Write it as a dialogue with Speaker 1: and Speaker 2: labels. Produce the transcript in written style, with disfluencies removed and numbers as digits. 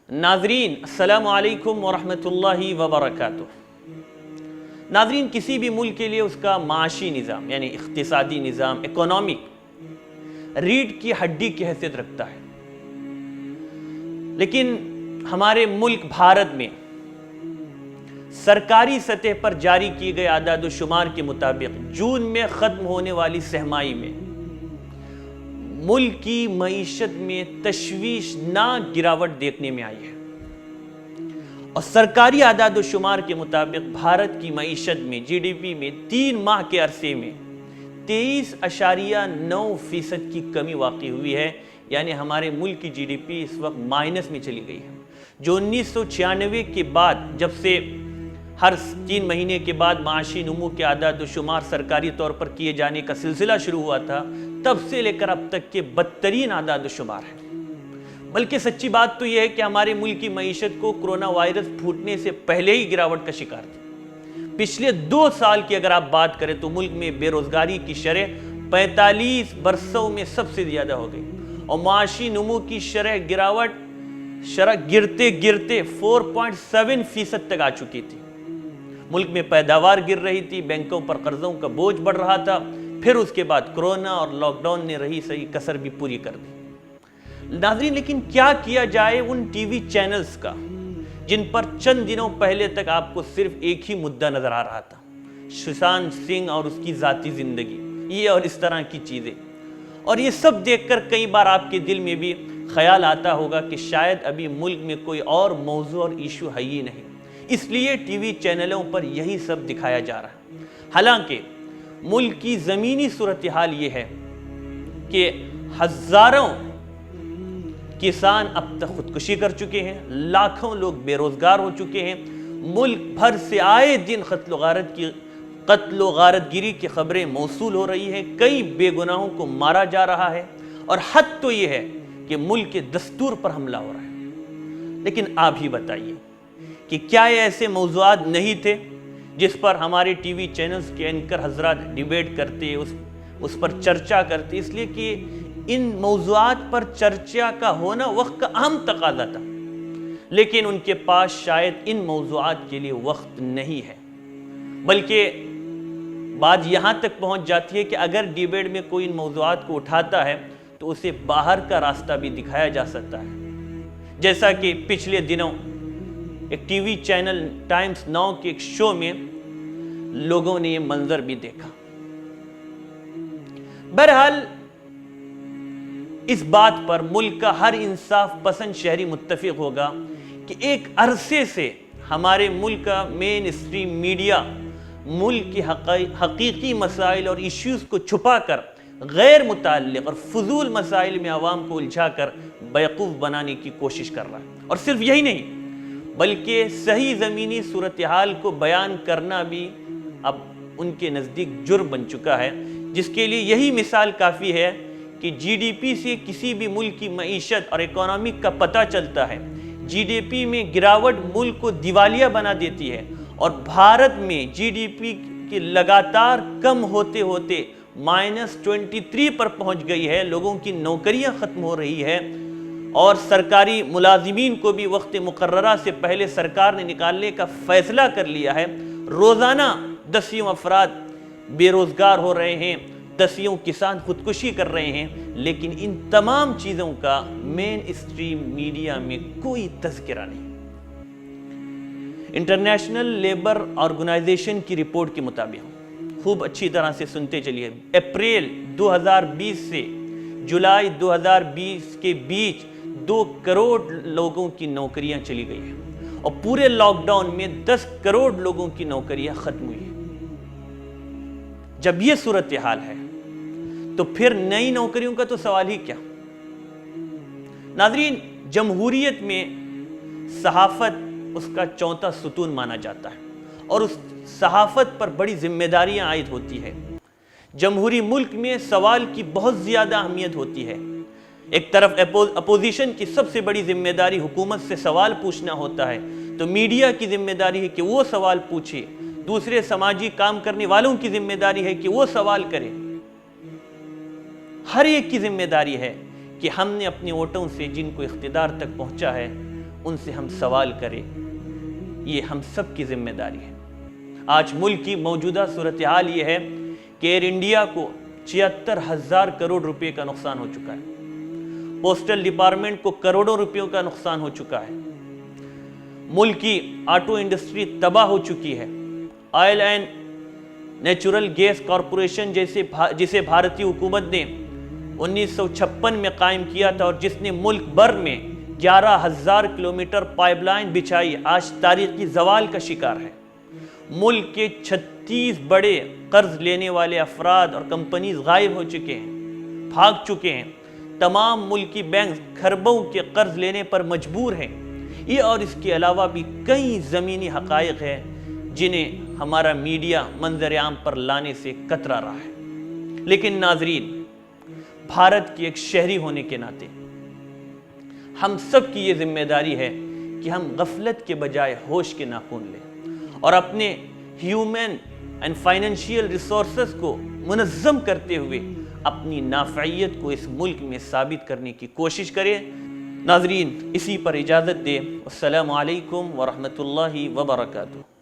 Speaker 1: ناظرین السلام علیکم ورحمۃ اللہ وبرکاتہ۔ ناظرین، کسی بھی ملک کے لیے اس کا معاشی نظام یعنی اقتصادی نظام اکنامک ریڑھ کی ہڈی کی حیثیت رکھتا ہے، لیکن ہمارے ملک بھارت میں سرکاری سطح پر جاری کیے گئے اعداد و شمار کے مطابق جون میں ختم ہونے والی سہمائی میں ملک کی معیشت میں تشویشناک گراوٹ دیکھنے میں آئی ہے، اور سرکاری اعداد و شمار کے مطابق بھارت کی معیشت میں جی ڈی پی میں 3 ماہ کے عرصے میں 23.9% کی کمی واقع ہوئی ہے، یعنی ہمارے ملک کی جی ڈی پی اس وقت مائنس میں چلی گئی ہے، جو 1996 کے بعد جب سے ہر 3 مہینے کے بعد معاشی نمو کے اعداد و شمار سرکاری طور پر کیے جانے کا سلسلہ شروع ہوا تھا، تب سے لے کر اب تک کے بدترین اعداد و شمار ہیں۔ بلکہ سچی بات تو یہ ہے کہ ہمارے ملک کی معیشت کو کرونا وائرس پھوٹنے سے پہلے ہی گراوٹ کا شکار تھی۔ پچھلے 2 سال کی اگر آپ بات کریں تو ملک میں بے روزگاری کی شرح 45 برسوں میں سب سے زیادہ ہو گئی، اور معاشی نمو کی شرح گرتے گرتے 4.7% تک آ چکی تھی۔ ملک میں پیداوار گر رہی تھی، بینکوں پر قرضوں کا بوجھ بڑھ رہا تھا، پھر اس کے بعد کرونا اور لاک ڈاؤن نے رہی صحیح کسر بھی پوری کر دی۔ ناظرین، لیکن کیا کیا جائے ان ٹی وی چینلز کا جن پر چند دنوں پہلے تک آپ کو صرف ایک ہی مدعا نظر آ رہا تھا، سشانت سنگھ اور اس کی ذاتی زندگی، یہ اور اس طرح کی چیزیں، اور یہ سب دیکھ کر کئی بار آپ کے دل میں بھی خیال آتا ہوگا کہ شاید ابھی ملک میں کوئی اور موضوع اور ایشو ہے ہی نہیں، اس لیے ٹی وی چینلوں پر یہی سب دکھایا جا رہا ہے۔ حالانکہ ملک کی زمینی صورتحال یہ ہے کہ ہزاروں کسان اب تک خودکشی کر چکے ہیں، لاکھوں لوگ بے روزگار ہو چکے ہیں، ملک بھر سے آئے دن قتل و غارت گیری کی خبریں موصول ہو رہی ہیں، کئی بے گناہوں کو مارا جا رہا ہے، اور حد تو یہ ہے کہ ملک کے دستور پر حملہ ہو رہا ہے۔ لیکن آپ ہی بتائیے کہ کیا یہ ایسے موضوعات نہیں تھے جس پر ہمارے ٹی وی چینلز کے اینکر حضرات ڈیبیٹ کرتے، اس پر چرچا کرتے، اس لیے کہ ان موضوعات پر چرچا کا ہونا وقت کا اہم تقاضا تھا، لیکن ان کے پاس شاید ان موضوعات کے لیے وقت نہیں ہے۔ بلکہ بات یہاں تک پہنچ جاتی ہے کہ اگر ڈیبیٹ میں کوئی ان موضوعات کو اٹھاتا ہے تو اسے باہر کا راستہ بھی دکھایا جا سکتا ہے، جیسا کہ پچھلے دنوں ایک T V channel Times now کے ایک شو میں لوگوں نے یہ منظر بھی دیکھا۔ بہرحال اس بات پر ملک کا ہر انصاف پسند شہری متفق ہوگا کہ ایک عرصے سے ہمارے ملک کا مین اسٹریم میڈیا ملک کی حقیقی مسائل اور ایشوز کو چھپا کر غیر متعلق اور فضول مسائل میں عوام کو الجھا کر بیوقوف بنانے کی کوشش کر رہا ہے، اور صرف یہی نہیں بلکہ صحیح زمینی صورتحال کو بیان کرنا بھی اب ان کے نزدیک جرم بن چکا ہے، جس کے لیے یہی مثال کافی ہے کہ جی ڈی پی سے کسی بھی ملک کی معیشت اور اکانومک کا پتہ چلتا ہے۔ جی ڈی پی میں گراوٹ ملک کو دیوالیہ بنا دیتی ہے، اور بھارت میں جی ڈی پی کی لگاتار کم ہوتے ہوتے -23 پر پہنچ گئی ہے، لوگوں کی نوکریاں ختم ہو رہی ہے، اور سرکاری ملازمین کو بھی وقت مقررہ سے پہلے سرکار نے نکالنے کا فیصلہ کر لیا ہے۔ روزانہ 10 افراد بے روزگار ہو رہے ہیں، 10 کسان خودکشی کر رہے ہیں، لیکن ان تمام چیزوں کا مین اسٹریم میڈیا میں کوئی تذکرہ نہیں۔ انٹرنیشنل لیبر آرگنائزیشن کی رپورٹ کے مطابق، خوب اچھی طرح سے سنتے چلیے، اپریل 2020 سے جولائی 2020 کے بیچ 2 کروڑ لوگوں کی نوکریاں چلی گئی ہیں، اور پورے لاک ڈاؤن میں 10 کروڑ لوگوں کی نوکریاں ختم ہوئی ہیں۔ جب یہ صورتحال ہے تو پھر نئی نوکریوں کا تو سوال ہی کیا۔ ناظرین، جمہوریت میں صحافت اس کا 4تھا ستون مانا جاتا ہے، اور اس صحافت پر بڑی ذمہ داریاں عائد ہوتی ہے۔ جمہوری ملک میں سوال کی بہت زیادہ اہمیت ہوتی ہے۔ ایک طرف اپوزیشن کی سب سے بڑی ذمہ داری حکومت سے سوال پوچھنا ہوتا ہے، تو میڈیا کی ذمہ داری ہے کہ وہ سوال پوچھے، دوسرے سماجی کام کرنے والوں کی ذمہ داری ہے کہ وہ سوال کرے۔ ہر ایک کی ذمہ داری ہے کہ ہم نے اپنے ووٹوں سے جن کو اقتدار تک پہنچا ہے ان سے ہم سوال کریں، یہ ہم سب کی ذمہ داری ہے۔ آج ملک کی موجودہ صورتحال یہ ہے کہ ایئر انڈیا کو 76,000 کروڑ روپے کا نقصان ہو چکا ہے، پوسٹل ڈپارٹمنٹ کو کروڑوں روپیوں کا نقصان ہو چکا ہے، ملک کی آٹو انڈسٹری تباہ ہو چکی ہے، oil and natural gas corporation جسے بھارتی حکومت نے 1956 میں قائم کیا تھا اور جس نے ملک بھر میں 11,000 کلومیٹر پائپ لائن بچھائی، آج تاریخی زوال کا شکار ہے۔ ملک کے 36 بڑے قرض لینے والے افراد اور کمپنیز غائب ہو چکے ہیں، بھاگ چکے ہیں۔ تمام ملکی بینک کھربوں کے قرض لینے پر مجبور ہیں۔ یہ اور اس کے علاوہ بھی کئی زمینی حقائق ہیں جنہیں ہمارا میڈیا منظر عام پر لانے سے کترا رہا ہے۔ لیکن ناظرین، بھارت کے ایک شہری ہونے کے ناطے ہم سب کی یہ ذمہ داری ہے کہ ہم غفلت کے بجائے ہوش کے ناخن لیں اور اپنے ہیومن اینڈ فائنینشیل ریسورسز کو منظم کرتے ہوئے اپنی نافعیت کو اس ملک میں ثابت کرنے کی کوشش کریں۔ ناظرین، اسی پر اجازت دیں۔ السلام علیکم ورحمۃ اللہ وبرکاتہ۔